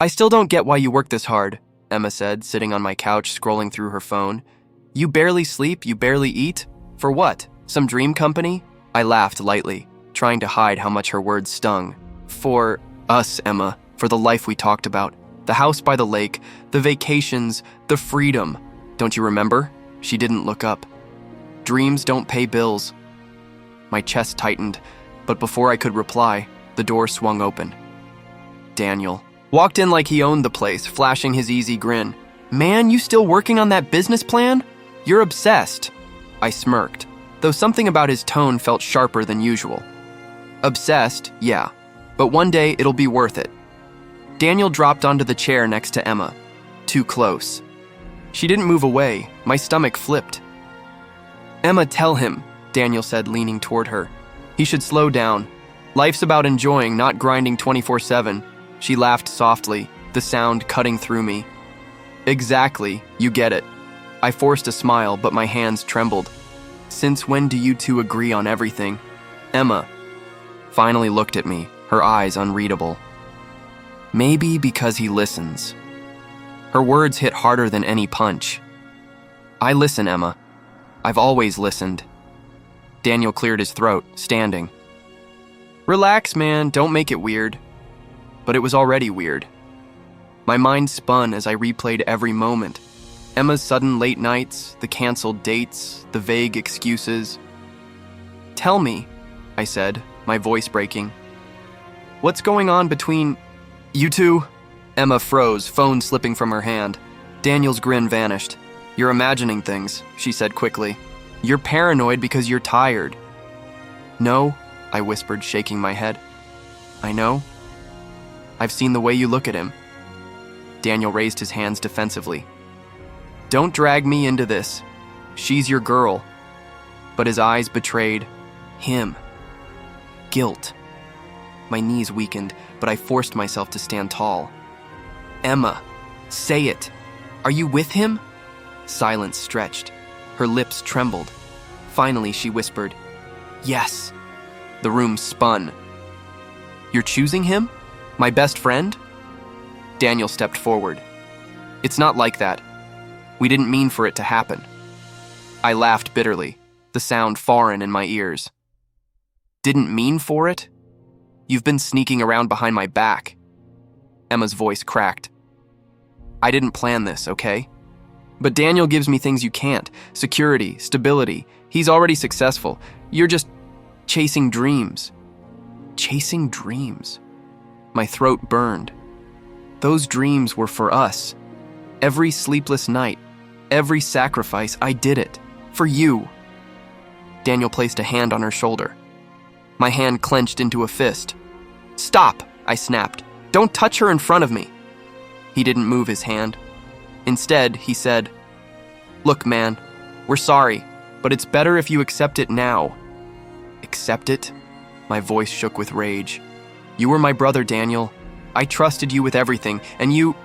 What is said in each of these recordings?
I still don't get why you work this hard, Emma said, sitting on my couch scrolling through her phone. You barely sleep, you barely eat? For what? Some dream company? I laughed lightly, trying to hide how much her words stung. For us, Emma, for the life we talked about. The house by the lake, the vacations, the freedom. Don't you remember? She didn't look up. Dreams don't pay bills. My chest tightened, but before I could reply, the door swung open. Daniel walked in like he owned the place, flashing his easy grin. Man, you still working on that business plan? You're obsessed. I smirked, though something about his tone felt sharper than usual. Obsessed, yeah, but one day it'll be worth it. Daniel dropped onto the chair next to Emma, too close. She didn't move away. My stomach flipped. Emma, tell him, Daniel said, leaning toward her. He should slow down. Life's about enjoying, not grinding 24/7. She laughed softly, the sound cutting through me. Exactly, you get it. I forced a smile, but my hands trembled. Since when do you two agree on everything? Emma finally looked at me, her eyes unreadable. Maybe because he listens. Her words hit harder than any punch. I listen, Emma. I've always listened. Daniel cleared his throat, standing. Relax, man, don't make it weird. But it was already weird. My mind spun as I replayed every moment. Emma's sudden late nights, the canceled dates, the vague excuses. Tell me, I said, my voice breaking. What's going on between you two? Emma froze, phone slipping from her hand. Daniel's grin vanished. You're imagining things, she said quickly. You're paranoid because you're tired. No, I whispered, shaking my head. I know. I've seen the way you look at him. Daniel raised his hands defensively. Don't drag me into this. She's your girl. But his eyes betrayed him. Guilt. My knees weakened, but I forced myself to stand tall. Emma, say it. Are you with him? Silence stretched. Her lips trembled. Finally, she whispered, Yes. The room spun. You're choosing him? My best friend? Daniel stepped forward. It's not like that. We didn't mean for it to happen. I laughed bitterly, the sound foreign in my ears. Didn't mean for it? You've been sneaking around behind my back. Emma's voice cracked. I didn't plan this, okay? But Daniel gives me things you can't. Security, stability. He's already successful. You're just chasing dreams. Chasing dreams. My throat burned. Those dreams were for us. Every sleepless night, every sacrifice, I did it. For you. Daniel placed a hand on her shoulder. My hand clenched into a fist. Stop, I snapped. Don't touch her in front of me. He didn't move his hand. Instead, he said, Look, man, we're sorry, but it's better if you accept it now. Accept it? My voice shook with rage. You were my brother, Daniel. I trusted you with everything, and you...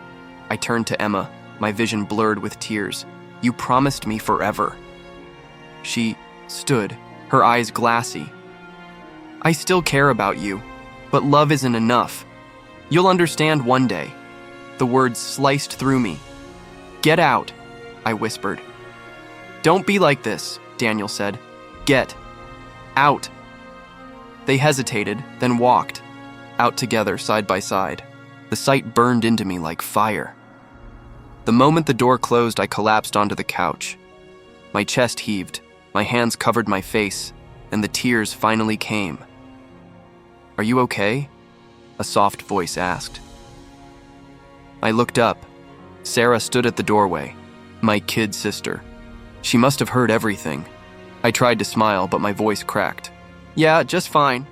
I turned to Emma, my vision blurred with tears. You promised me forever. She stood, her eyes glassy. I still care about you, but love isn't enough. You'll understand one day. The words sliced through me. Get out, I whispered. Don't be like this, Daniel said. Get out. They hesitated, then walked, out together side by side. The sight burned into me like fire. The moment the door closed, I collapsed onto the couch. My chest heaved, my hands covered my face, and the tears finally came. Are you okay? A soft voice asked. I looked up. Sarah stood at the doorway, my kid sister. She must have heard everything. I tried to smile, but my voice cracked. Yeah, just fine.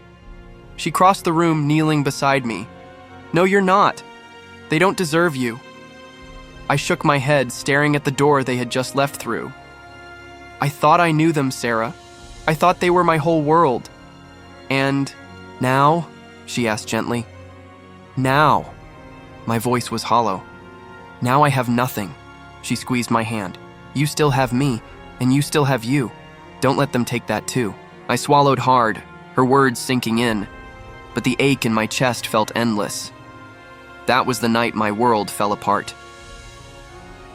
She crossed the room, kneeling beside me. No, you're not. They don't deserve you. I shook my head, staring at the door they had just left through. I thought I knew them, Sarah. I thought they were my whole world. And now? She asked gently. Now. My voice was hollow. Now I have nothing. She squeezed my hand. You still have me, and you still have you. Don't let them take that too. I swallowed hard, her words sinking in, but the ache in my chest felt endless. That was the night my world fell apart.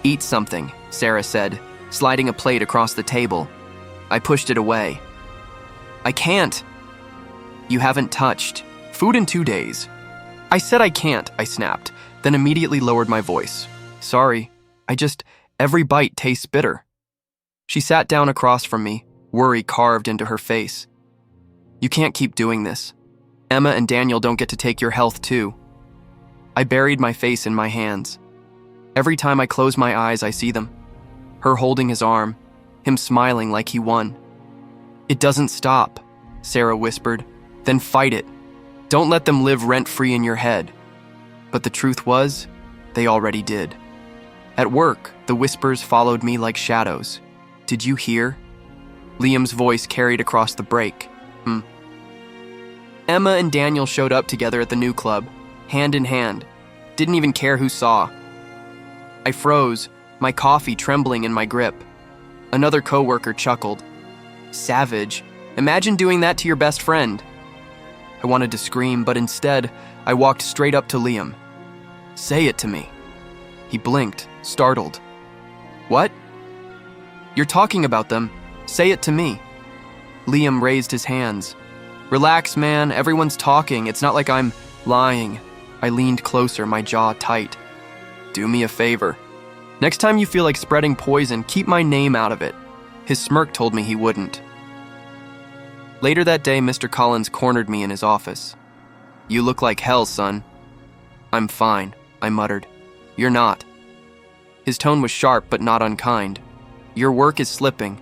"Eat something," Sarah said, sliding a plate across the table. I pushed it away. "I can't." "You haven't touched food in 2 days." "I said I can't," I snapped, then immediately lowered my voice. "Sorry, every bite tastes bitter." She sat down across from me, worry carved into her face. "You can't keep doing this. Emma and Daniel don't get to take your health too." I buried my face in my hands. Every time I close my eyes, I see them. Her holding his arm, him smiling like he won. "It doesn't stop," Sarah whispered. "Then fight it. Don't let them live rent-free in your head." But the truth was, they already did. At work, the whispers followed me like shadows. "Did you hear?" Liam's voice carried across the break. Emma and Daniel showed up together at the new club, hand in hand. Didn't even care who saw. I froze, my coffee trembling in my grip. Another coworker chuckled. "Savage. Imagine doing that to your best friend." I wanted to scream, but instead, I walked straight up to Liam. "Say it to me." He blinked, startled. "What?" "You're talking about them. Say it to me." Liam raised his hands. "Relax, man. Everyone's talking. It's not like I'm lying." I leaned closer, my jaw tight. "Do me a favor. Next time you feel like spreading poison, keep my name out of it." His smirk told me he wouldn't. Later that day, Mr. Collins cornered me in his office. "You look like hell, son." "I'm fine," I muttered. "You're not." His tone was sharp but not unkind. "Your work is slipping.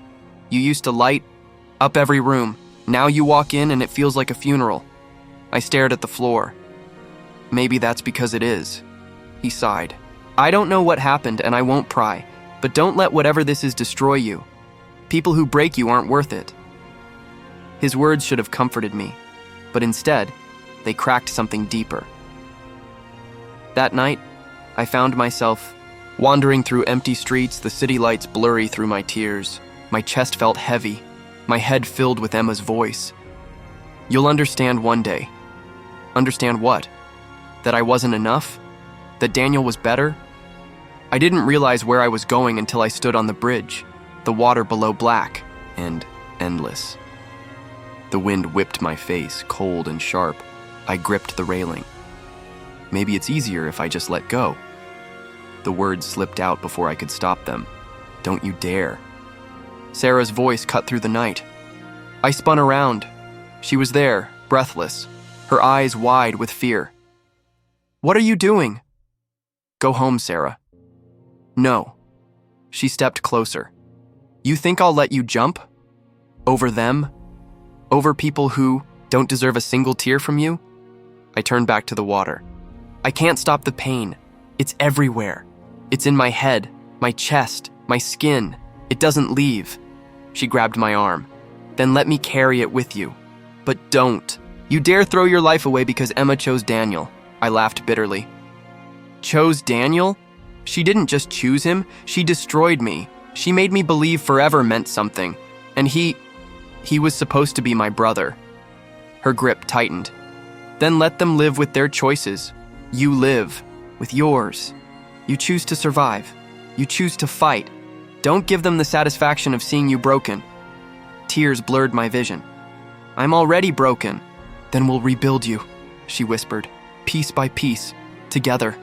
You used to light up every room. Now you walk in and it feels like a funeral." I stared at the floor. "Maybe that's because it is." He sighed. "I don't know what happened and I won't pry, but don't let whatever this is destroy you. People who break you aren't worth it." His words should have comforted me, but instead, they cracked something deeper. That night, I found myself wandering through empty streets, the city lights blurry through my tears. My chest felt heavy, my head filled with Emma's voice. "You'll understand one day." Understand what? That I wasn't enough? That Daniel was better? I didn't realize where I was going until I stood on the bridge, the water below black and endless. The wind whipped my face, cold and sharp. I gripped the railing. Maybe it's easier if I just let go. The words slipped out before I could stop them. "Don't you dare." Sarah's voice cut through the night. I spun around. She was there, breathless, her eyes wide with fear. "What are you doing?" "Go home, Sarah." "No." She stepped closer. "You think I'll let you jump? Over them? Over people who don't deserve a single tear from you?" I turned back to the water. "I can't stop the pain. It's everywhere. It's in my head, my chest, my skin. It doesn't leave." She grabbed my arm. "Then let me carry it with you." "But don't. You dare throw your life away because Emma chose Daniel." I laughed bitterly. "Chose Daniel? She didn't just choose him, she destroyed me. She made me believe forever meant something. And he was supposed to be my brother." Her grip tightened. "Then let them live with their choices. You live with yours. You choose to survive. You choose to fight. Don't give them the satisfaction of seeing you broken." Tears blurred my vision. "I'm already broken." "Then we'll rebuild you," she whispered, "piece by piece, together."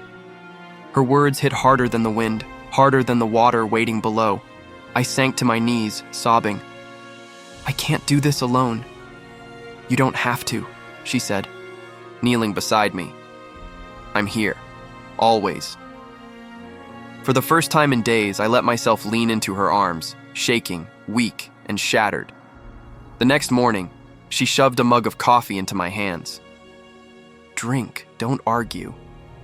Her words hit harder than the wind, harder than the water waiting below. I sank to my knees, sobbing. "I can't do this alone." "You don't have to," she said, kneeling beside me. "I'm here, always." For the first time in days, I let myself lean into her arms, shaking, weak, and shattered. The next morning, she shoved a mug of coffee into my hands. "Drink, don't argue."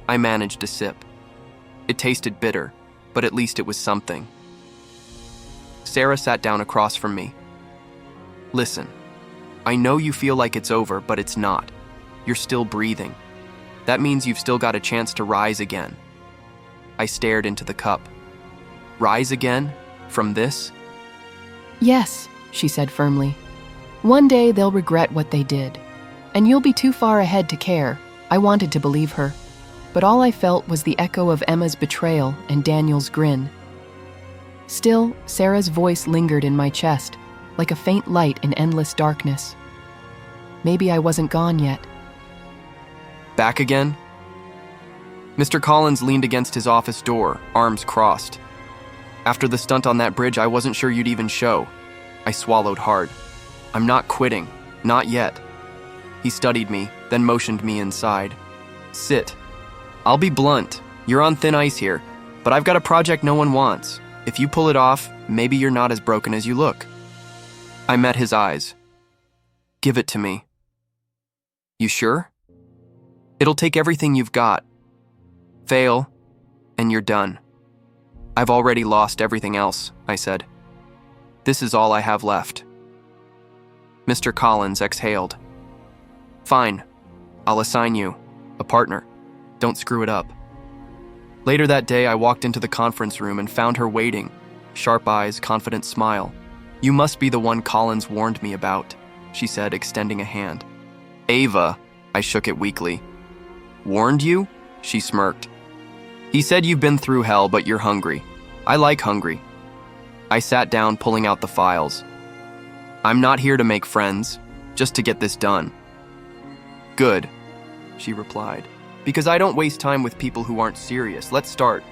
I managed a sip. It tasted bitter, but at least it was something. Sarah sat down across from me. "Listen, I know you feel like it's over, but it's not. You're still breathing. That means you've still got a chance to rise again." I stared into the cup. "Rise again? From this?" "Yes," she said firmly. "One day they'll regret what they did, and you'll be too far ahead to care." I wanted to believe her. but all I felt was the echo of Emma's betrayal and Daniel's grin. Still, Sarah's voice lingered in my chest, like a faint light in endless darkness. Maybe I wasn't gone yet. Back again? Mr. Collins leaned against his office door, arms crossed. After the stunt on that bridge, I wasn't sure you'd even show. I swallowed hard. I'm not quitting. Not yet. He studied me, then motioned me inside. Sit. I'll be blunt. You're on thin ice here, but I've got a project no one wants. If you pull it off, maybe you're not as broken as you look. I met his eyes. Give it to me. You sure? It'll take everything you've got. Fail, and you're done. I've already lost everything else, I said. This is all I have left. Mr. Collins exhaled. Fine, I'll assign you a partner. Don't screw it up. Later that day, I walked into the conference room and found her waiting. Sharp eyes, confident smile. You must be the one Collins warned me about, she said, extending a hand. Ava, I shook it weakly. Warned you? She smirked. He said you've been through hell, but you're hungry. I like hungry. I sat down, pulling out the files. I'm not here to make friends, just to get this done. Good, she replied, because I don't waste time with people who aren't serious. Let's start.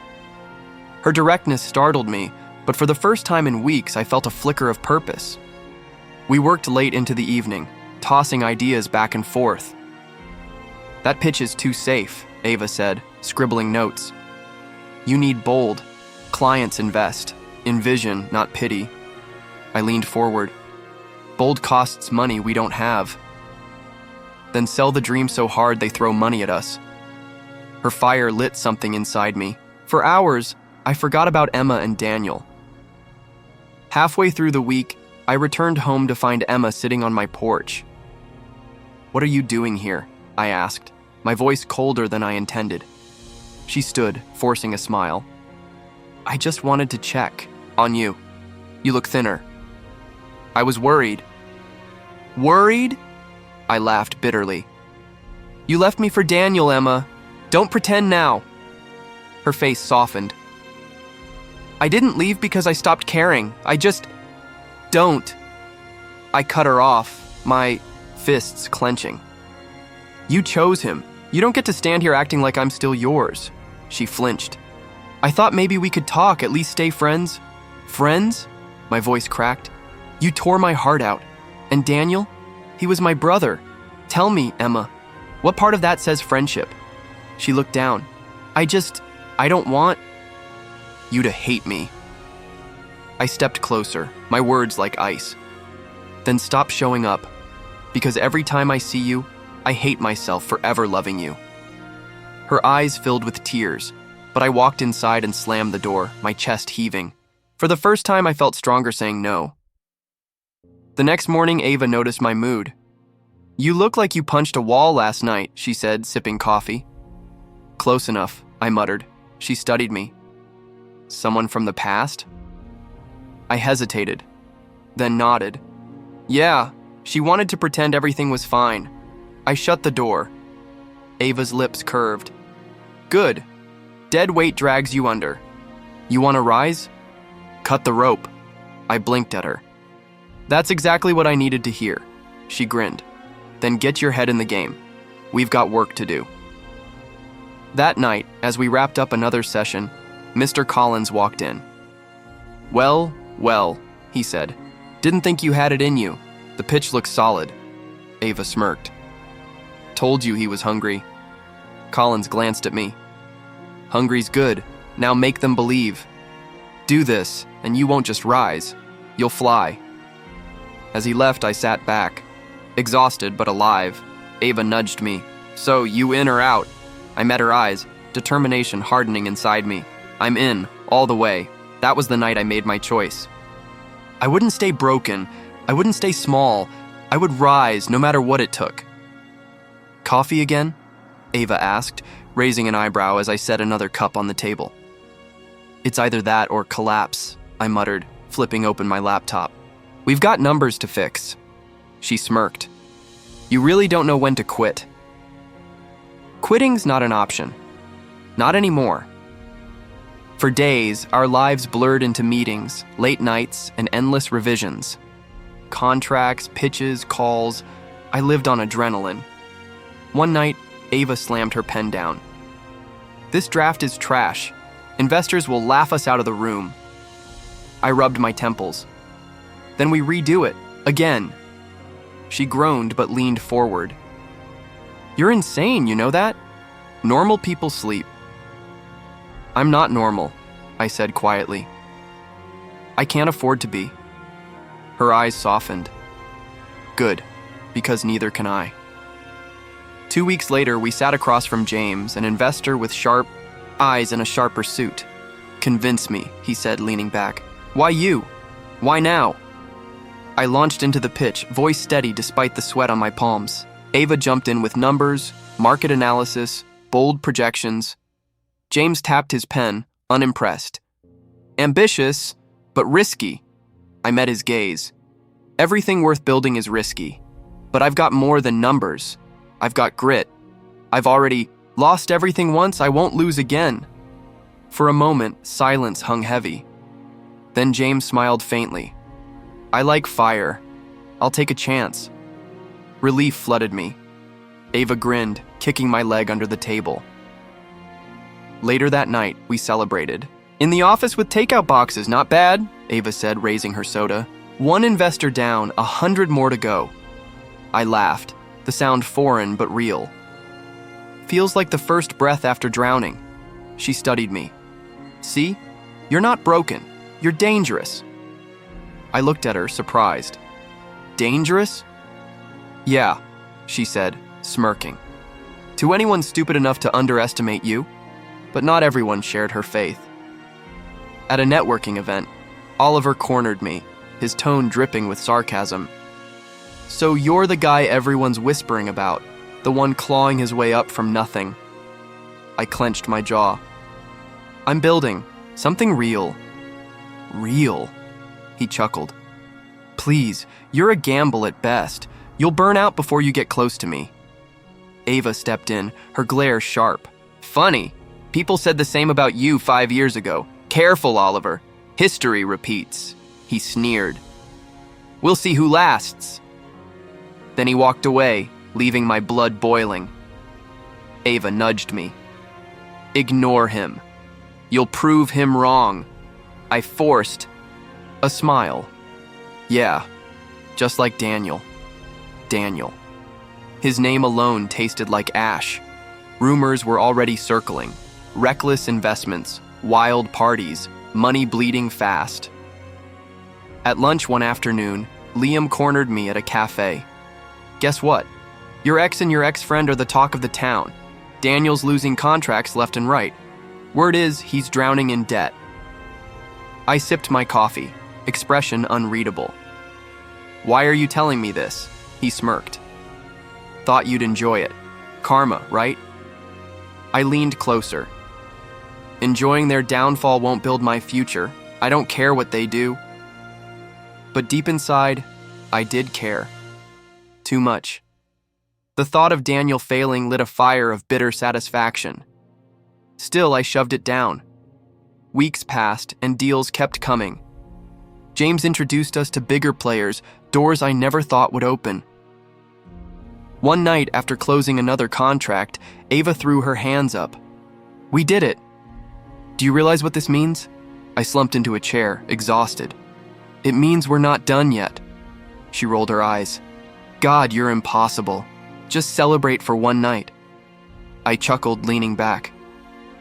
Her directness startled me, but for the first time in weeks, I felt a flicker of purpose. We worked late into the evening, tossing ideas back and forth. That pitch is too safe, Ava said, scribbling notes. You need bold. Clients invest. In vision, not pity. I leaned forward. Bold costs money we don't have. Then sell the dream so hard they throw money at us. Her fire lit something inside me. For hours, I forgot about Emma and Daniel. Halfway through the week, I returned home to find Emma sitting on my porch. What are you doing here? I asked, my voice colder than I intended. She stood, forcing a smile. I just wanted to check on you. You look thinner. I was worried. Worried? I laughed bitterly. You left me for Daniel, Emma. Don't pretend now. Her face softened. I didn't leave because I stopped caring. Don't. I cut her off, my fists clenching. You chose him. You don't get to stand here acting like I'm still yours. She flinched. I thought maybe we could talk, at least stay friends. Friends? My voice cracked. You tore my heart out. And Daniel? He was my brother. Tell me, Emma, what part of that says friendship? She looked down. I don't want you to hate me. I stepped closer, my words like ice. Then stop showing up, because every time I see you, I hate myself for ever loving you. Her eyes filled with tears, but I walked inside and slammed the door, my chest heaving. For the first time, I felt stronger saying no. The next morning, Ava noticed my mood. You look like you punched a wall last night, she said, sipping coffee. Close enough, I muttered. She studied me. Someone from the past? I hesitated, then nodded. Yeah, she wanted to pretend everything was fine. I shut the door. Ava's lips curved. Good. Dead weight drags you under. You want to rise? Cut the rope. I blinked at her. That's exactly what I needed to hear. She grinned. Then get your head in the game. We've got work to do. That night, as we wrapped up another session, Mr. Collins walked in. Well, he said. Didn't think you had it in you. The pitch looks solid. Ava smirked. Told you he was hungry. Collins glanced at me. Hungry's good. Now make them believe. Do this, and you won't just rise. You'll fly. As he left, I sat back. Exhausted but alive. Ava nudged me. So, you in or out? I met her eyes, determination hardening inside me. I'm in, all the way. That was the night I made my choice. I wouldn't stay broken. I wouldn't stay small. I would rise, no matter what it took. Coffee again? Ava asked, raising an eyebrow as I set another cup on the table. It's either that or collapse, I muttered, flipping open my laptop. We've got numbers to fix. She smirked. You really don't know when to quit. Quitting's not an option. Not anymore. For days, our lives blurred into meetings, late nights, and endless revisions. Contracts, pitches, calls. I lived on adrenaline. One night, Ava slammed her pen down. "This draft is trash. Investors will laugh us out of the room." I rubbed my temples. "Then we redo it, again." She groaned but leaned forward. "You're insane, you know that? Normal people sleep." "I'm not normal," I said quietly. "I can't afford to be." Her eyes softened. "Good, because neither can I." 2 weeks later, we sat across from James, an investor with sharp eyes and a sharper suit. "Convince me," he said, leaning back. "Why you? Why now?" I launched into the pitch, voice steady despite the sweat on my palms. Ava jumped in with numbers, market analysis, bold projections. James tapped his pen, unimpressed. "Ambitious, but risky." I met his gaze. "Everything worth building is risky. But I've got more than numbers. I've got grit. I've already lost everything once, I won't lose again." For a moment, silence hung heavy. Then James smiled faintly. "I like fire. I'll take a chance." Relief flooded me. Ava grinned, kicking my leg under the table. Later that night, we celebrated. "In the office with takeout boxes, not bad," Ava said, raising her soda. "One investor down, 100 more to go." I laughed, the sound foreign but real. "Feels like the first breath after drowning." She studied me. "See? You're not broken. You're dangerous." I looked at her, surprised. "Dangerous?" "Yeah," she said, smirking. "To anyone stupid enough to underestimate you." But not everyone shared her faith. At a networking event, Oliver cornered me, his tone dripping with sarcasm. "So you're the guy everyone's whispering about, the one clawing his way up from nothing." I clenched my jaw. "I'm building something real." "Real?" He chuckled. "Please, you're a gamble at best. You'll burn out before you get close to me." Ava stepped in, her glare sharp. "Funny. People said the same about you 5 years ago. Careful, Oliver. History repeats." He sneered. "We'll see who lasts." Then he walked away, leaving my blood boiling. Ava nudged me. "Ignore him. You'll prove him wrong." I forced a smile. "Yeah, just like Daniel." Daniel. His name alone tasted like ash. Rumors were already circling. Reckless investments, wild parties, money bleeding fast. At lunch one afternoon, Liam cornered me at a cafe. "Guess what? Your ex and your ex-friend are the talk of the town. Daniel's losing contracts left and right. Word is, he's drowning in debt." I sipped my coffee, expression unreadable. "Why are you telling me this?" He smirked. "Thought you'd enjoy it. Karma, right?" I leaned closer. "Enjoying their downfall won't build my future. I don't care what they do." But deep inside, I did care. Too much. The thought of Daniel failing lit a fire of bitter satisfaction. Still, I shoved it down. Weeks passed, and deals kept coming. James introduced us to bigger players, doors I never thought would open. One night, after closing another contract, Ava threw her hands up. "We did it." "Do you realize what this means?" I slumped into a chair, exhausted. "It means we're not done yet." She rolled her eyes. "God, you're impossible. Just celebrate for one night." I chuckled, leaning back.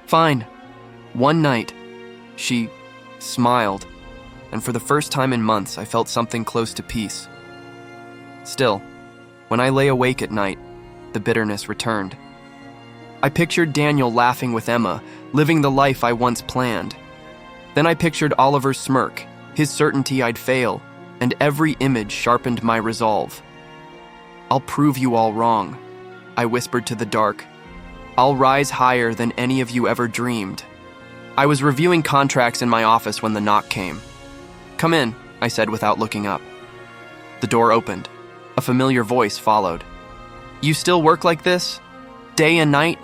"Fine. One night." She smiled, and for the first time in months, I felt something close to peace. Still, when I lay awake at night, the bitterness returned. I pictured Daniel laughing with Emma, living the life I once planned. Then I pictured Oliver's smirk, his certainty I'd fail, and every image sharpened my resolve. "I'll prove you all wrong," I whispered to the dark. "I'll rise higher than any of you ever dreamed." I was reviewing contracts in my office when the knock came. "Come in," I said without looking up. The door opened. A familiar voice followed. "You still work like this? Day and night?"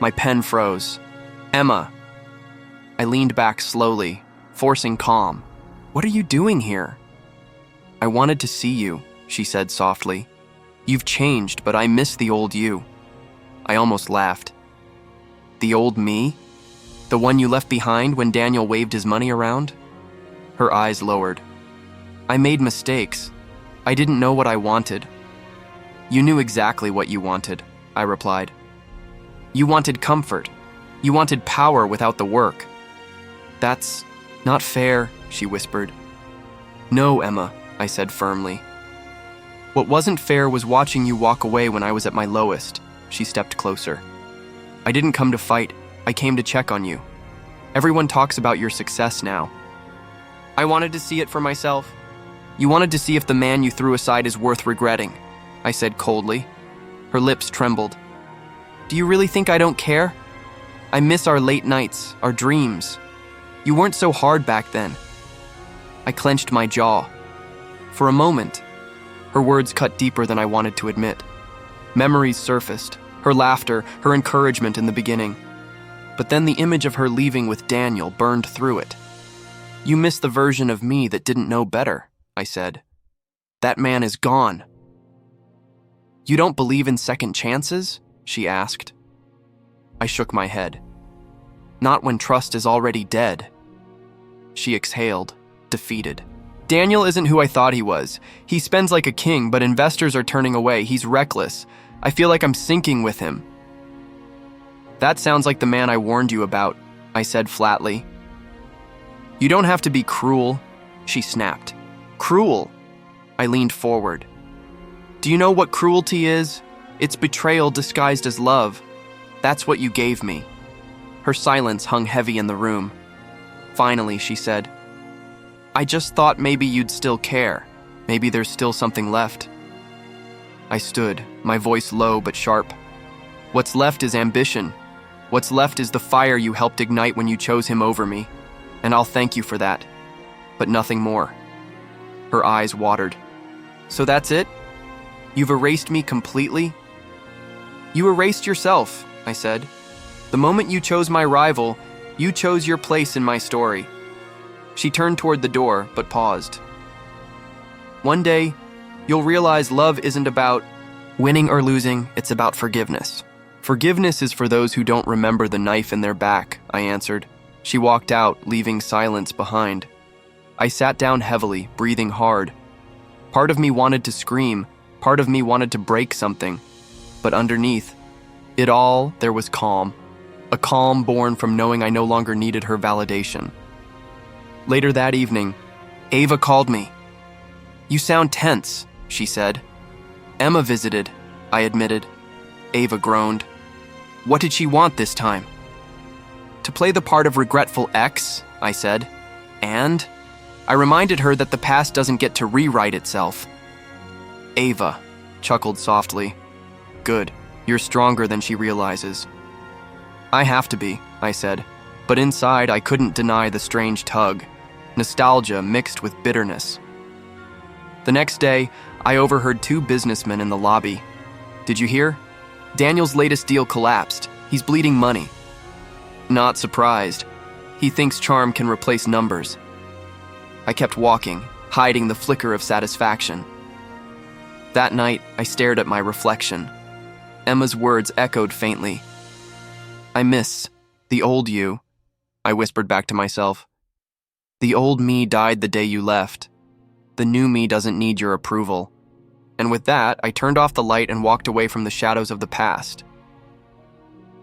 My pen froze. Emma. I leaned back slowly, forcing calm. What are you doing here? I wanted to see you, she said softly. You've changed, but I miss the old you. I almost laughed. The old me? The one you left behind when Daniel waved his money around? Her eyes lowered. I made mistakes. I didn't know what I wanted. You knew exactly what you wanted, I replied. You wanted comfort. You wanted power without the work. That's not fair, she whispered. No, Emma, I said firmly. What wasn't fair was watching you walk away when I was at my lowest. She stepped closer. I didn't come to fight. I came to check on you. Everyone talks about your success now. I wanted to see it for myself. You wanted to see if the man you threw aside is worth regretting, I said coldly. Her lips trembled. Do you really think I don't care? I miss our late nights, our dreams. You weren't so hard back then. I clenched my jaw. For a moment, her words cut deeper than I wanted to admit. Memories surfaced, her laughter, her encouragement in the beginning. But then the image of her leaving with Daniel burned through it. You miss the version of me that didn't know better, I said. That man is gone. You don't believe in second chances? She asked. I shook my head. Not when trust is already dead. She exhaled, defeated. Daniel isn't who I thought he was. He spends like a king, but investors are turning away. He's reckless. I feel like I'm sinking with him. That sounds like the man I warned you about, I said flatly. You don't have to be cruel, she snapped. Cruel? I leaned forward. Do you know what cruelty is? It's betrayal disguised as love. That's what you gave me. Her silence hung heavy in the room. Finally, she said, I just thought maybe you'd still care. Maybe there's still something left. I stood, my voice low but sharp. What's left is ambition. What's left is the fire you helped ignite when you chose him over me. And I'll thank you for that. But nothing more. Her eyes watered. So that's it? You've erased me completely? You erased yourself, I said. The moment you chose my rival, you chose your place in my story. She turned toward the door, but paused. One day, you'll realize love isn't about winning or losing, it's about forgiveness. Forgiveness is for those who don't remember the knife in their back, I answered. She walked out, leaving silence behind. I sat down heavily, breathing hard. Part of me wanted to scream, part of me wanted to break something. But underneath it all, there was calm. A calm born from knowing I no longer needed her validation. Later that evening, Ava called me. You sound tense, she said. Emma visited, I admitted. Ava groaned. What did she want this time? To play the part of regretful ex, I said. And? I reminded her that the past doesn't get to rewrite itself. Ava chuckled softly. Good, you're stronger than she realizes. I have to be, I said, but inside I couldn't deny the strange tug, nostalgia mixed with bitterness. The next day, I overheard two businessmen in the lobby. Did you hear? Daniel's latest deal collapsed. He's bleeding money. Not surprised. He thinks charm can replace numbers. I kept walking, hiding the flicker of satisfaction. That night, I stared at my reflection. Emma's words echoed faintly. I miss the old you, I whispered back to myself. The old me died the day you left. The new me doesn't need your approval. And with that, I turned off the light and walked away from the shadows of the past.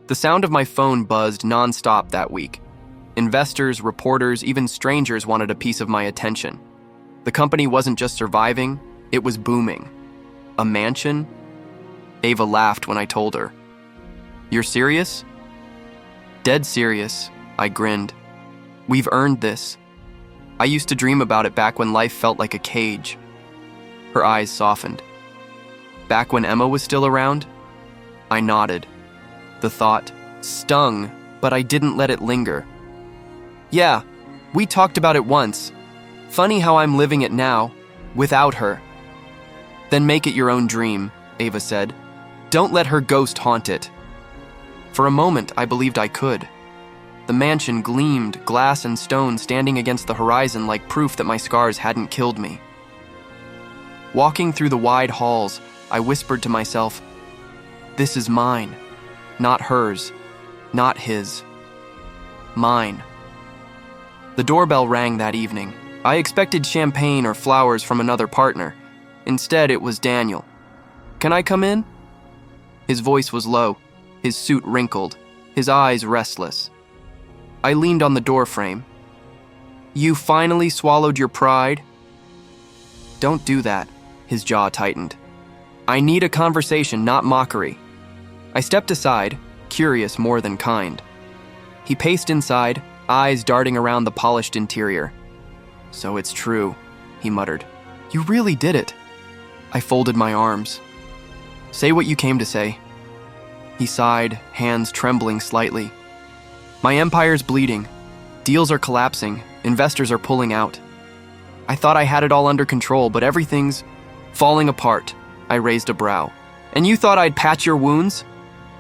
The sound of my phone buzzed nonstop that week. Investors, reporters, even strangers wanted a piece of my attention. The company wasn't just surviving, it was booming. A mansion? Ava laughed when I told her. You're serious? Dead serious, I grinned. We've earned this. I used to dream about it back when life felt like a cage. Her eyes softened. Back when Emma was still around? I nodded. The thought stung, but I didn't let it linger. Yeah, we talked about it once. Funny how I'm living it now, without her. Then make it your own dream, Ava said. Don't let her ghost haunt it. For a moment, I believed I could. The mansion gleamed, glass and stone standing against the horizon like proof that my scars hadn't killed me. Walking through the wide halls, I whispered to myself, "This is mine, not hers, not his. Mine." The doorbell rang that evening. I expected champagne or flowers from another partner. Instead, it was Daniel. "Can I come in?" His voice was low, his suit wrinkled, his eyes restless. I leaned on the doorframe. "You finally swallowed your pride?" "Don't do that," his jaw tightened. "I need a conversation, not mockery." I stepped aside, curious more than kind. He paced inside, eyes darting around the polished interior. "So it's true," he muttered. "You really did it." I folded my arms. "Say what you came to say." He sighed, hands trembling slightly. "My empire's bleeding. Deals are collapsing. Investors are pulling out. I thought I had it all under control, but everything's falling apart." I raised a brow. "And you thought I'd patch your wounds?"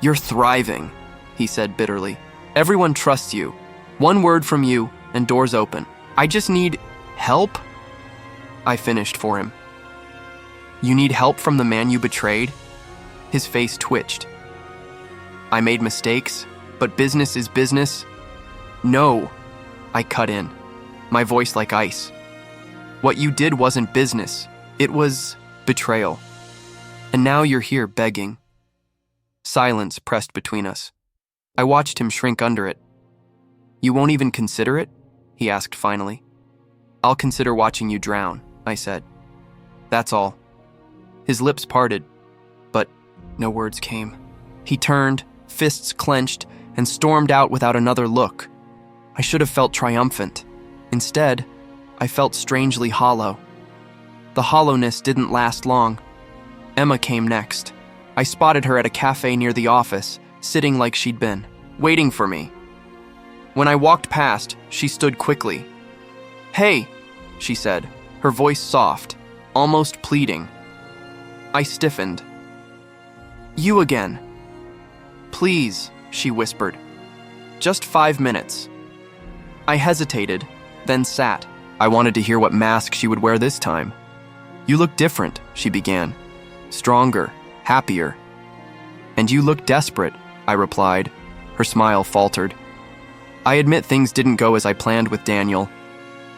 "You're thriving," he said bitterly. "Everyone trusts you. One word from you, and doors open. I just need help." I finished for him. "You need help from the man you betrayed?" His face twitched. "I made mistakes, but business is business." "No," I cut in, my voice like ice. "What you did wasn't business. It was betrayal. And now you're here begging." Silence pressed between us. I watched him shrink under it. "You won't even consider it?" he asked finally. "I'll consider watching you drown," I said. "That's all." His lips parted, but no words came. He turned, fists clenched, and stormed out without another look. I should have felt triumphant. Instead, I felt strangely hollow. The hollowness didn't last long. Emma came next. I spotted her at a cafe near the office, sitting like she'd been, waiting for me. When I walked past, she stood quickly. "Hey," she said, her voice soft, almost pleading. I stiffened. "You again." "Please," she whispered. "Just 5 minutes." I hesitated, then sat. I wanted to hear what mask she would wear this time. "You look different," she began. "Stronger, happier." "And you look desperate," I replied. Her smile faltered. "I admit things didn't go as I planned with Daniel,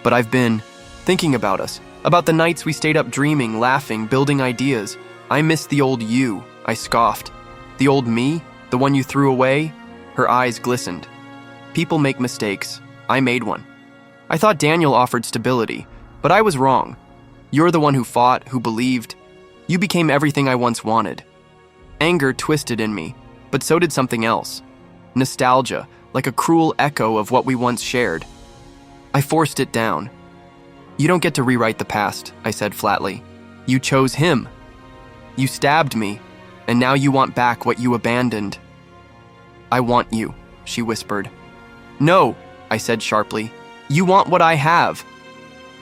but I've been thinking about us, about the nights we stayed up dreaming, laughing, building ideas. I miss the old you," I scoffed. "The old me, the one you threw away?" Her eyes glistened. "People make mistakes. I made one. I thought Daniel offered stability, but I was wrong. You're the one who fought, who believed. You became everything I once wanted." Anger twisted in me, but so did something else. Nostalgia, like a cruel echo of what we once shared. I forced it down. "You don't get to rewrite the past," I said flatly. "You chose him. You stabbed me, and now you want back what you abandoned." "I want you," she whispered. "No," I said sharply. "You want what I have."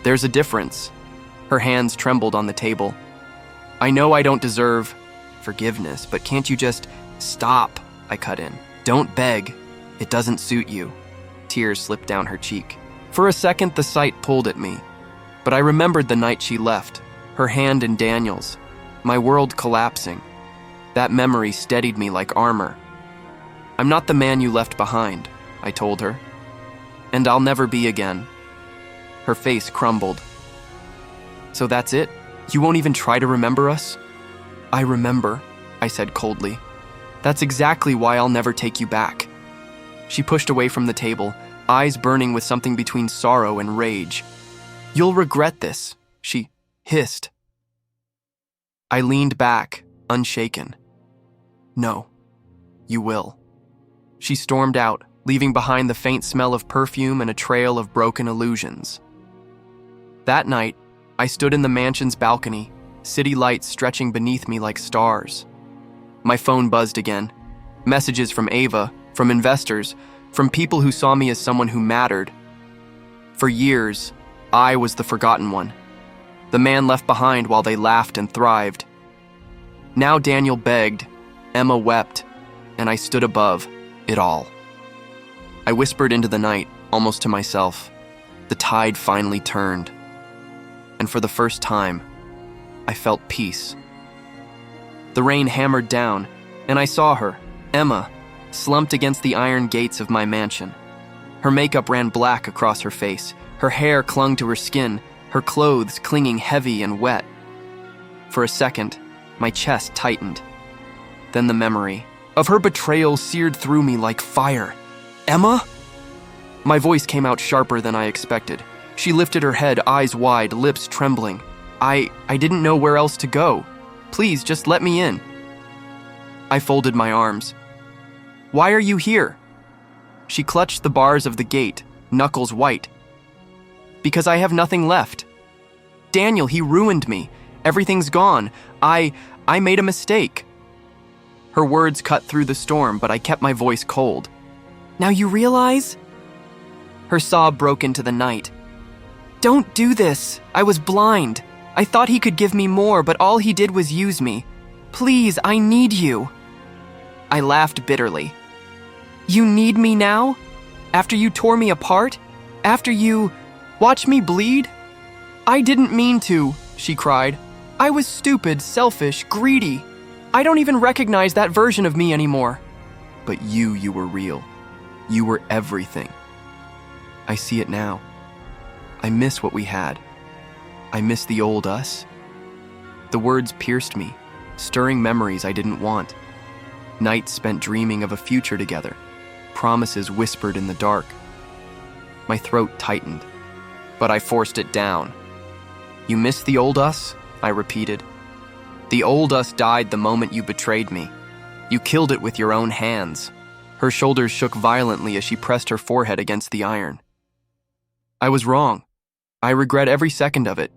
"There's a difference." Her hands trembled on the table. "I know I don't deserve forgiveness, but can't you just stop?" I cut in. "Don't beg. It doesn't suit you." Tears slipped down her cheek. For a second, the sight pulled at me, but I remembered the night she left, her hand in Daniel's, my world collapsing. That memory steadied me like armor. "I'm not the man you left behind," I told her. "And I'll never be again." Her face crumbled. "So that's it? You won't even try to remember us?" "I remember," I said coldly. "That's exactly why I'll never take you back." She pushed away from the table, eyes burning with something between sorrow and rage. "You'll regret this," she hissed. I leaned back, unshaken. "No, you will." She stormed out, leaving behind the faint smell of perfume and a trail of broken illusions. That night, I stood in the mansion's balcony, city lights stretching beneath me like stars. My phone buzzed again. Messages from Ava, from investors, from people who saw me as someone who mattered. For years, I was the forgotten one, the man left behind while they laughed and thrived. Now Daniel begged, Emma wept, and I stood above it all. I whispered into the night, almost to myself. The tide finally turned. And for the first time, I felt peace. The rain hammered down, and I saw her, Emma, slumped against the iron gates of my mansion. Her makeup ran black across her face, her hair clung to her skin, her clothes clinging heavy and wet. For a second, my chest tightened. Then the memory of her betrayal seared through me like fire. Emma? My voice came out sharper than I expected. She lifted her head, eyes wide, lips trembling. I didn't know where else to go. Please, just let me in. I folded my arms. Why are you here? She clutched the bars of the gate, knuckles white. Because I have nothing left. Daniel, he ruined me. Everything's gone. I made a mistake. Her words cut through the storm, but I kept my voice cold. Now you realize? Her sob broke into the night. Don't do this. I was blind. I thought he could give me more, but all he did was use me. Please, I need you. I laughed bitterly. You need me now? After you tore me apart? After you watched me bleed? I didn't mean to, she cried. I was stupid, selfish, greedy. I don't even recognize that version of me anymore. But you were real. You were everything. I see it now. I miss what we had. I miss the old us. The words pierced me, stirring memories I didn't want. Nights spent dreaming of a future together. Promises whispered in the dark. My throat tightened, but I forced it down. You miss the old us? I repeated. The old us died the moment you betrayed me. You killed it with your own hands. Her shoulders shook violently as she pressed her forehead against the iron. I was wrong. I regret every second of it.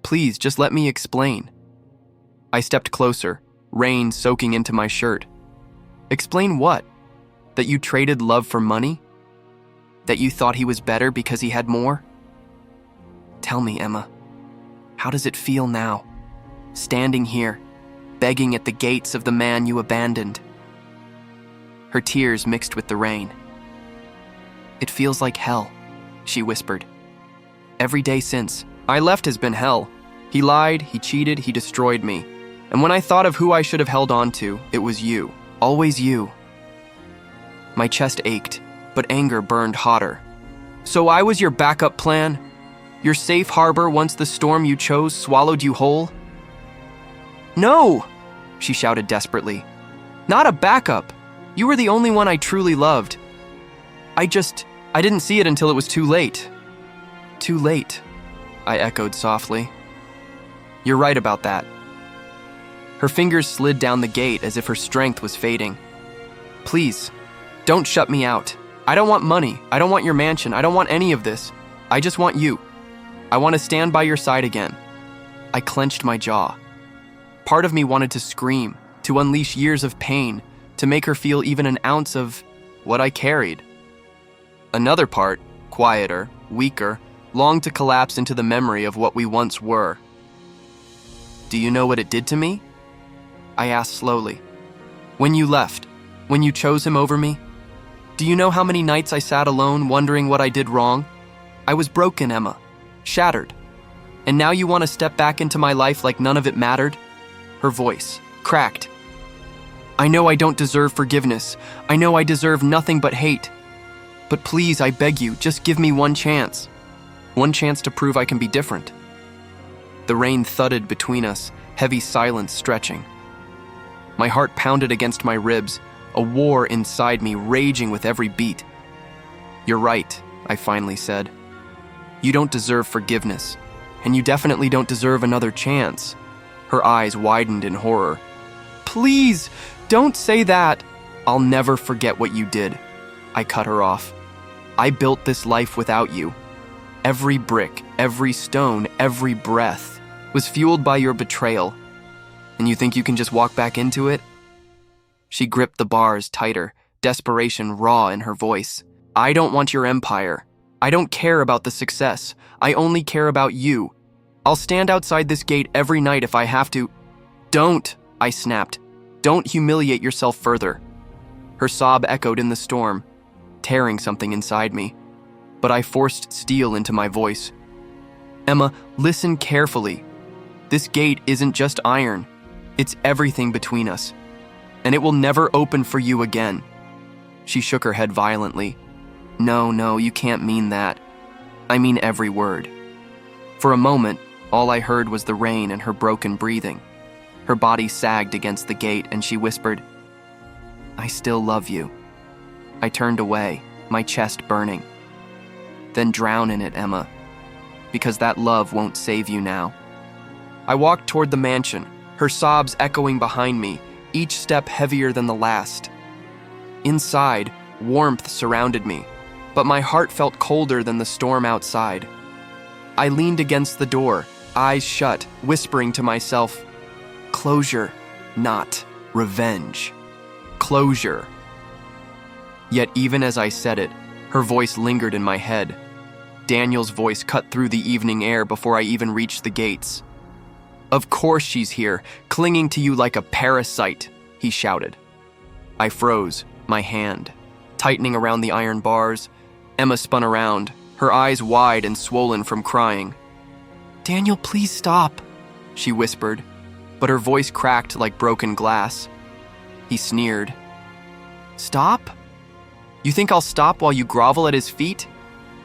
Please, just let me explain. I stepped closer, rain soaking into my shirt. Explain what? That you traded love for money? That you thought he was better because he had more? Tell me, Emma, how does it feel now, standing here, begging at the gates of the man you abandoned? Her tears mixed with the rain. It feels like hell, she whispered. Every day since I left has been hell. He lied, he cheated, he destroyed me. And when I thought of who I should have held on to, it was you, always you. My chest ached, but anger burned hotter. So I was your backup plan? Your safe harbor once the storm you chose swallowed you whole? No, she shouted desperately. Not a backup. You were the only one I truly loved. I didn't see it until it was too late. Too late, I echoed softly. You're right about that. Her fingers slid down the gate as if her strength was fading. Please, don't shut me out. I don't want money. I don't want your mansion. I don't want any of this. I just want you. I want to stand by your side again. I clenched my jaw. Part of me wanted to scream, to unleash years of pain, to make her feel even an ounce of what I carried. Another part, quieter, weaker, longed to collapse into the memory of what we once were. Do you know what it did to me? I asked slowly. When you left, when you chose him over me, do you know how many nights I sat alone wondering what I did wrong? I was broken, Emma, shattered. And now you want to step back into my life like none of it mattered? Her voice cracked. I know I don't deserve forgiveness. I know I deserve nothing but hate. But please, I beg you, just give me one chance. One chance to prove I can be different. The rain thudded between us, heavy silence stretching. My heart pounded against my ribs, a war inside me raging with every beat. You're right, I finally said. You don't deserve forgiveness, and you definitely don't deserve another chance. Her eyes widened in horror. Please, don't say that. I'll never forget what you did. I cut her off. I built this life without you. Every brick, every stone, every breath was fueled by your betrayal. And you think you can just walk back into it? She gripped the bars tighter, desperation raw in her voice. I don't want your empire. I don't care about the success. I only care about you. I'll stand outside this gate every night if I have to. Don't, I snapped. Don't humiliate yourself further. Her sob echoed in the storm. tearing something inside me. But I forced steel into my voice. Emma, listen carefully. This gate isn't just iron. It's everything between us. And it will never open for you again. She shook her head violently. No, you can't mean that. I mean every word. For a moment, all I heard was the rain and her broken breathing. Her body sagged against the gate and she whispered, I still love you. I turned away, my chest burning. Then drown in it, Emma, because that love won't save you now. I walked toward the mansion, her sobs echoing behind me, each step heavier than the last. Inside, warmth surrounded me, but my heart felt colder than the storm outside. I leaned against the door, eyes shut, whispering to myself, closure, not revenge. Closure. Yet even as I said it, her voice lingered in my head. Daniel's voice cut through the evening air before I even reached the gates. Of course she's here, clinging to you like a parasite, he shouted. I froze, my hand tightening around the iron bars. Emma spun around, her eyes wide and swollen from crying. Daniel, please stop, she whispered, but her voice cracked like broken glass. He sneered. Stop? You think I'll stop while you grovel at his feet?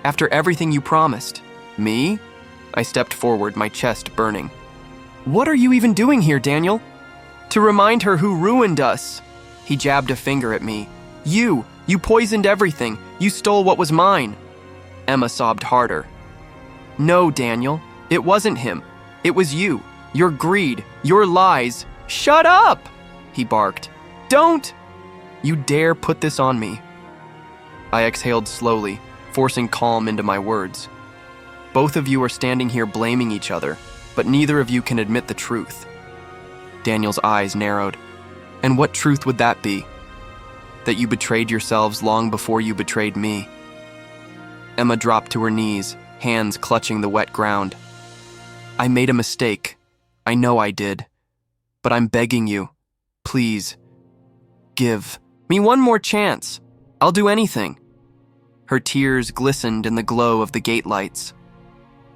After everything you promised. Me? I stepped forward, my chest burning. What are you even doing here, Daniel? To remind her who ruined us. He jabbed a finger at me. You poisoned everything. You stole what was mine. Emma sobbed harder. No, Daniel, it wasn't him. It was you. Your greed, your lies. Shut up, he barked. Don't you dare put this on me. I exhaled slowly, forcing calm into my words. Both of you are standing here blaming each other, but neither of you can admit the truth. Daniel's eyes narrowed. And what truth would that be? That you betrayed yourselves long before you betrayed me. Emma dropped to her knees, hands clutching the wet ground. I made a mistake. I know I did. But I'm begging you, please, give me one more chance. I'll do anything. Her tears glistened in the glow of the gate lights.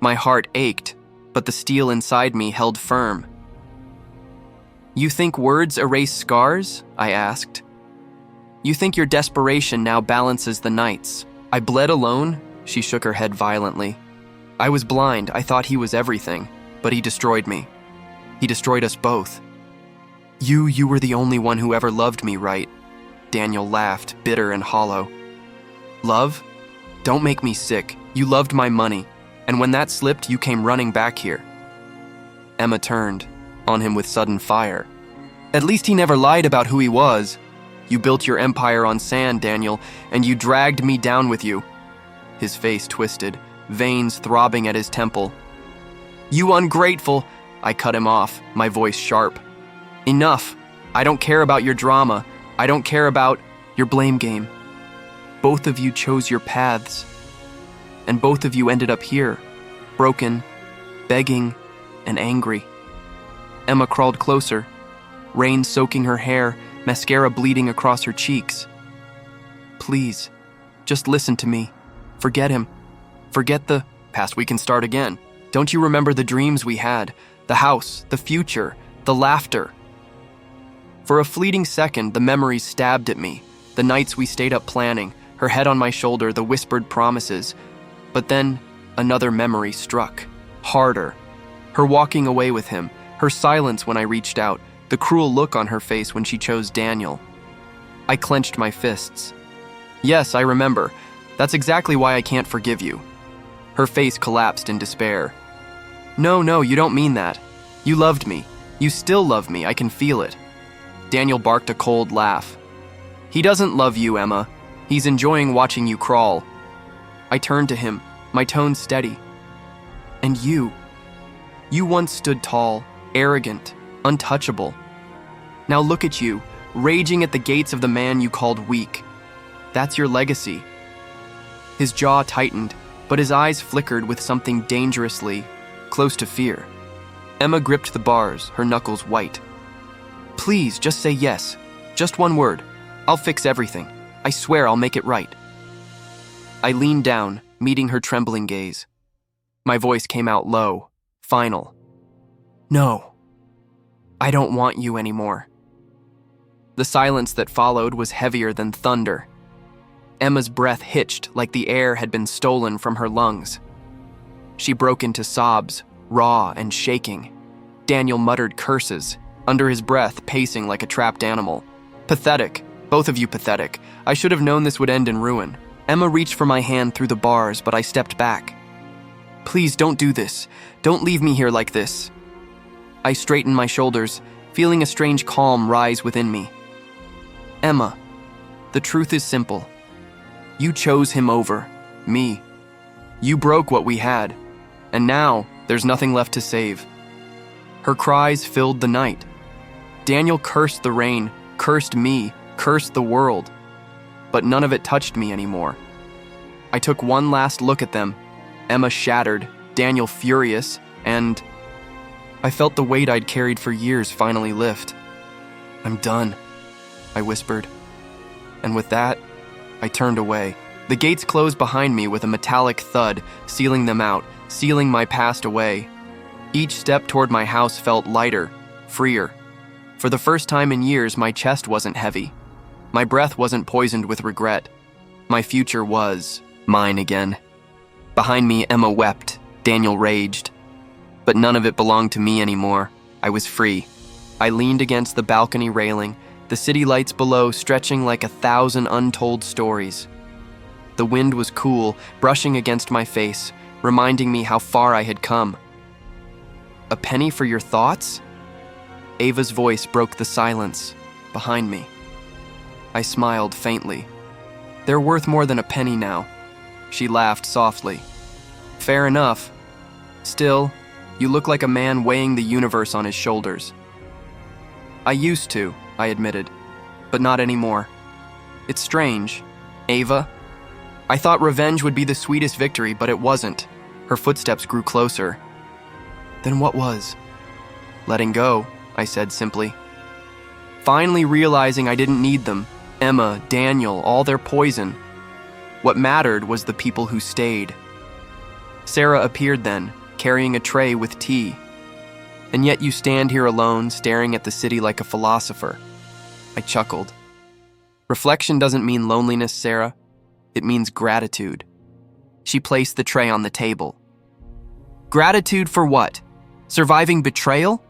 My heart ached, but the steel inside me held firm. You think words erase scars? I asked. You think your desperation now balances the nights? I bled alone? She shook her head violently. I was blind. I thought he was everything, but he destroyed me. He destroyed us both. You were the only one who ever loved me, right? Daniel laughed, bitter and hollow. Love? Don't make me sick. You loved my money, and when that slipped, you came running back here. Emma turned on him with sudden fire. At least he never lied about who he was. You built your empire on sand, Daniel, and you dragged me down with you. His face twisted, veins throbbing at his temple. You ungrateful! I cut him off, my voice sharp. Enough! I don't care about your drama. I don't care about your blame game. Both of you chose your paths, and both of you ended up here, broken, begging, and angry. Emma crawled closer, rain soaking her hair, mascara bleeding across her cheeks. Please, just listen to me. Forget him. Forget the past. We can start again. Don't you remember the dreams we had? The house, the future, the laughter. For a fleeting second, the memories stabbed at me. The nights we stayed up planning, her head on my shoulder, the whispered promises. But then, another memory struck. Harder. Her walking away with him, her silence when I reached out, the cruel look on her face when she chose Daniel. I clenched my fists. Yes, I remember. That's exactly why I can't forgive you. Her face collapsed in despair. No, you don't mean that. You loved me. You still love me. I can feel it. Daniel barked a cold laugh. He doesn't love you, Emma. He's enjoying watching you crawl. I turned to him, my tone steady. And you once stood tall, arrogant, untouchable. Now look at you, raging at the gates of the man you called weak. That's your legacy. His jaw tightened, but his eyes flickered with something dangerously close to fear. Emma gripped the bars, her knuckles white. Please, just say yes. Just one word. I'll fix everything. I swear I'll make it right. I leaned down, meeting her trembling gaze. My voice came out low, final. No, I don't want you anymore. The silence that followed was heavier than thunder. Emma's breath hitched like the air had been stolen from her lungs. She broke into sobs, raw and shaking. Daniel muttered curses, under his breath pacing like a trapped animal. Pathetic, both of you pathetic. I should have known this would end in ruin. Emma reached for my hand through the bars, but I stepped back. Please don't do this. Don't leave me here like this. I straightened my shoulders, feeling a strange calm rise within me. Emma, the truth is simple. You chose him over me. You broke what we had, and now there's nothing left to save. Her cries filled the night. Daniel cursed the rain, cursed me, cursed the world, but none of it touched me anymore. I took one last look at them, Emma shattered, Daniel furious, and I felt the weight I'd carried for years finally lift. I'm done, I whispered. And with that, I turned away. The gates closed behind me with a metallic thud, sealing them out, sealing my past away. Each step toward my house felt lighter, freer. For the first time in years, my chest wasn't heavy. My breath wasn't poisoned with regret. My future was mine again. Behind me, Emma wept. Daniel raged. But none of it belonged to me anymore. I was free. I leaned against the balcony railing, the city lights below stretching like 1,000 untold stories. The wind was cool, brushing against my face, reminding me how far I had come. A penny for your thoughts? Ava's voice broke the silence behind me. I smiled faintly. They're worth more than a penny now. She laughed softly. Fair enough. Still, you look like a man weighing the universe on his shoulders. I used to, I admitted, but not anymore. It's strange. Ava? I thought revenge would be the sweetest victory, but it wasn't. Her footsteps grew closer. Then what was? Letting go, I said simply. Finally realizing I didn't need them. Emma, Daniel, all their poison. What mattered was the people who stayed. Sarah appeared then, carrying a tray with tea. And yet you stand here alone, staring at the city like a philosopher. I chuckled. Reflection doesn't mean loneliness, Sarah. It means gratitude. She placed the tray on the table. Gratitude for what? Surviving betrayal?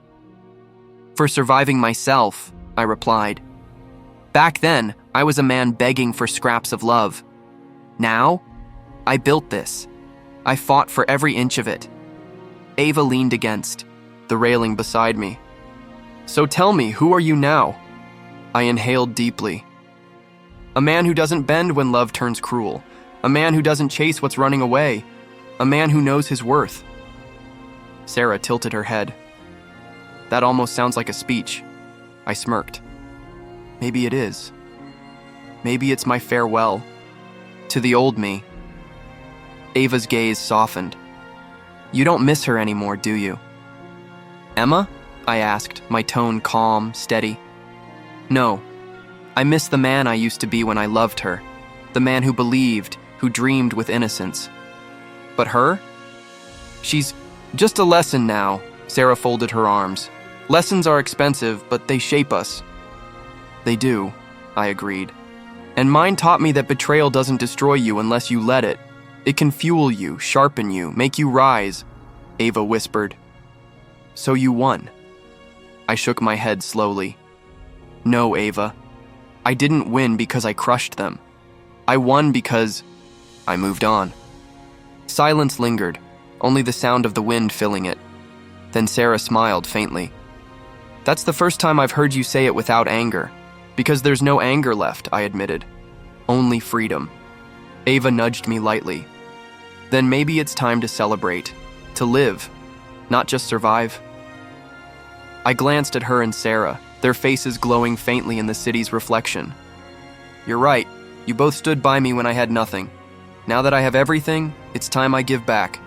For surviving myself, I replied. Back then, I was a man begging for scraps of love. Now, I built this. I fought for every inch of it. Ava leaned against the railing beside me. So tell me, who are you now? I inhaled deeply. A man who doesn't bend when love turns cruel. A man who doesn't chase what's running away. A man who knows his worth. Sarah tilted her head. That almost sounds like a speech. I smirked. Maybe it is. Maybe it's my farewell. To the old me. Ava's gaze softened. You don't miss her anymore, do you? Emma? I asked, my tone calm, steady. No. I miss the man I used to be when I loved her. The man who believed, who dreamed with innocence. But her? She's just a lesson now. Sarah folded her arms. Lessons are expensive, but they shape us. They do, I agreed. And mine taught me that betrayal doesn't destroy you unless you let it. It can fuel you, sharpen you, make you rise, Ava whispered. So you won. I shook my head slowly. No, Ava. I didn't win because I crushed them. I won because I moved on. Silence lingered, only the sound of the wind filling it. Then Sarah smiled faintly. That's the first time I've heard you say it without anger. Because there's no anger left, I admitted. Only freedom. Ava nudged me lightly. Then maybe it's time to celebrate. To live. Not just survive. I glanced at her and Sarah, their faces glowing faintly in the city's reflection. You're right. You both stood by me when I had nothing. Now that I have everything, it's time I give back.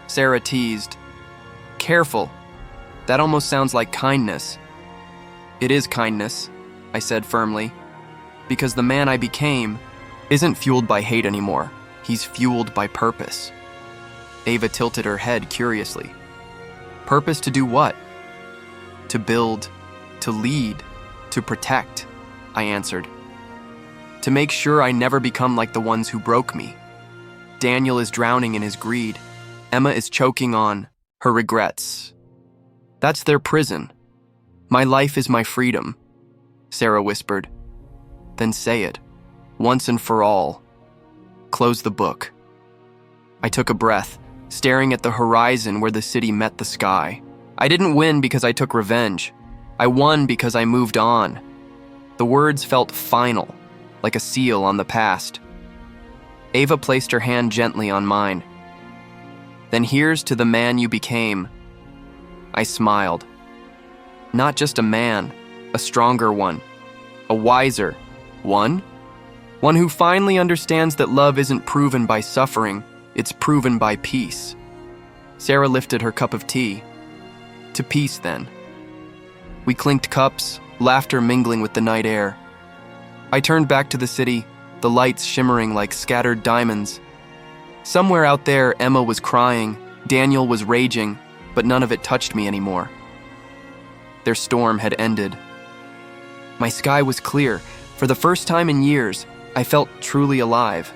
Sarah teased. Careful. That almost sounds like kindness. It is kindness, I said firmly, because the man I became isn't fueled by hate anymore. He's fueled by purpose. Ava tilted her head curiously. Purpose to do what? To build, to lead, to protect, I answered. To make sure I never become like the ones who broke me. Daniel is drowning in his greed. Emma is choking on her regrets. That's their prison. My life is my freedom, Sarah whispered. Then say it, once and for all. Close the book. I took a breath, staring at the horizon where the city met the sky. I didn't win because I took revenge. I won because I moved on. The words felt final, like a seal on the past. Ava placed her hand gently on mine. Then here's to the man you became. I smiled. Not just a man, a stronger one, a wiser one. One who finally understands that love isn't proven by suffering, it's proven by peace. Sarah lifted her cup of tea. To peace, then. We clinked cups, laughter mingling with the night air. I turned back to the city, the lights shimmering like scattered diamonds. Somewhere out there, Emma was crying, Daniel was raging, but none of it touched me anymore. Their storm had ended. My sky was clear. For the first time in years, I felt truly alive.